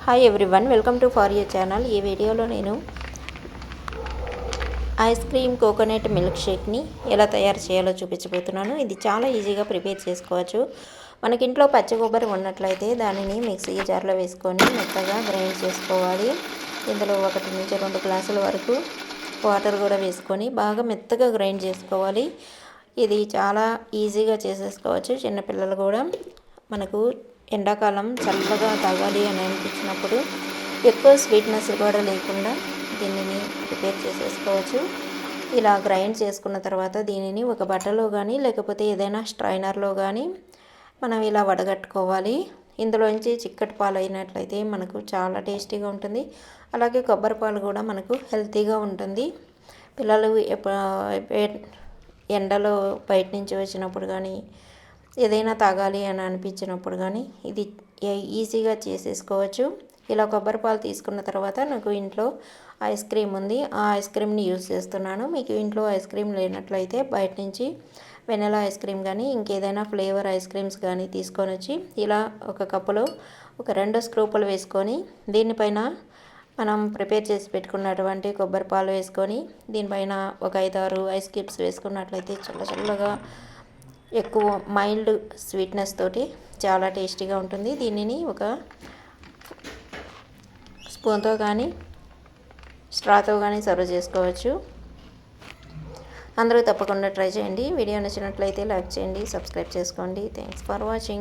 Hi everyone, welcome to for your channel. ఈ వీడియోలో నేను ఐస్ క్రీమ్ కోకోనట్ మిల్క్ షేక్ని ఎలా తయారు చేయాలో చూపించబోతున్నాను. ఇది చాలా ఈజీగా ప్రిపేర్ చేసుకోవచ్చు. మనకి ఇంట్లో పచ్చి కొబ్బరి ఉన్నట్లయితే దానిని మిక్సీ జార్లో వేసుకొని మెత్తగా గ్రైండ్ చేసుకోవాలి. ఇందులో 1 నుంచి 2 గ్లాసుల వరకు వాటర్ కూడా వేసుకొని బాగా మెత్తగా గ్రైండ్ చేసుకోవాలి. ఇది చాలా ఈజీగా చేసేసుకోవచ్చు. చిన్నపిల్లలు కూడా మనకు ఎండాకాలం చల్లగా తాగాలి అని అనిపించినప్పుడు ఎక్కువ స్వీట్నెస్ కూడా లేకుండా దీనిని ప్రిపేర్ చేసేసుకోవచ్చు. ఇలా గ్రైండ్ చేసుకున్న తర్వాత దీనిని ఒక బట్టలో కానీ లేకపోతే ఏదైనా స్ట్రైనర్లో కానీ మనం ఇలా వడగట్టుకోవాలి. ఇందులోంచి చిక్కటి పాలు అయినట్లయితే మనకు చాలా టేస్టీగా ఉంటుంది. అలాగే కొబ్బరి పాలు కూడా మనకు హెల్తీగా ఉంటుంది. పిల్లలు ఎండలో బయట నుంచి వచ్చినప్పుడు కానీ ఏదైనా తాగాలి అని అనిపించినప్పుడు కానీ ఇది ఈజీగా చేసేసుకోవచ్చు. ఇలా కొబ్బరి పాలు తీసుకున్న తర్వాత నాకు ఇంట్లో ఐస్ క్రీమ్ ఉంది. ఆ ఐస్ క్రీమ్ని యూజ్ చేస్తున్నాను. మీకు ఇంట్లో ఐస్ క్రీమ్ లేనట్లయితే బయట నుంచి వెనిలా ఐస్ క్రీమ్ కానీ ఇంకేదైనా ఫ్లేవర్ ఐస్ క్రీమ్స్ కానీ తీసుకొని వచ్చి ఇలా ఒక కప్పులో ఒక 2 స్కూపులు వేసుకొని దీనిపైన మనం ప్రిపేర్ చేసి పెట్టుకున్నటువంటి కొబ్బరి పాలు వేసుకొని దీనిపైన ఒక 5-6 ఐస్ క్యూబ్స్ వేసుకున్నట్లయితే చల్లగా ఎక్కువ మైల్డ్ స్వీట్నెస్ తోటి చాలా టేస్టీగా ఉంటుంది. దీనిని ఒక స్పూన్తో కానీ స్ట్రాతో కానీ సర్వ్ చేసుకోవచ్చు. అందరూ తప్పకుండా ట్రై చేయండి. వీడియో నచ్చినట్లయితే లైక్ చేయండి, సబ్స్క్రైబ్ చేసుకోండి. Thanks for watching.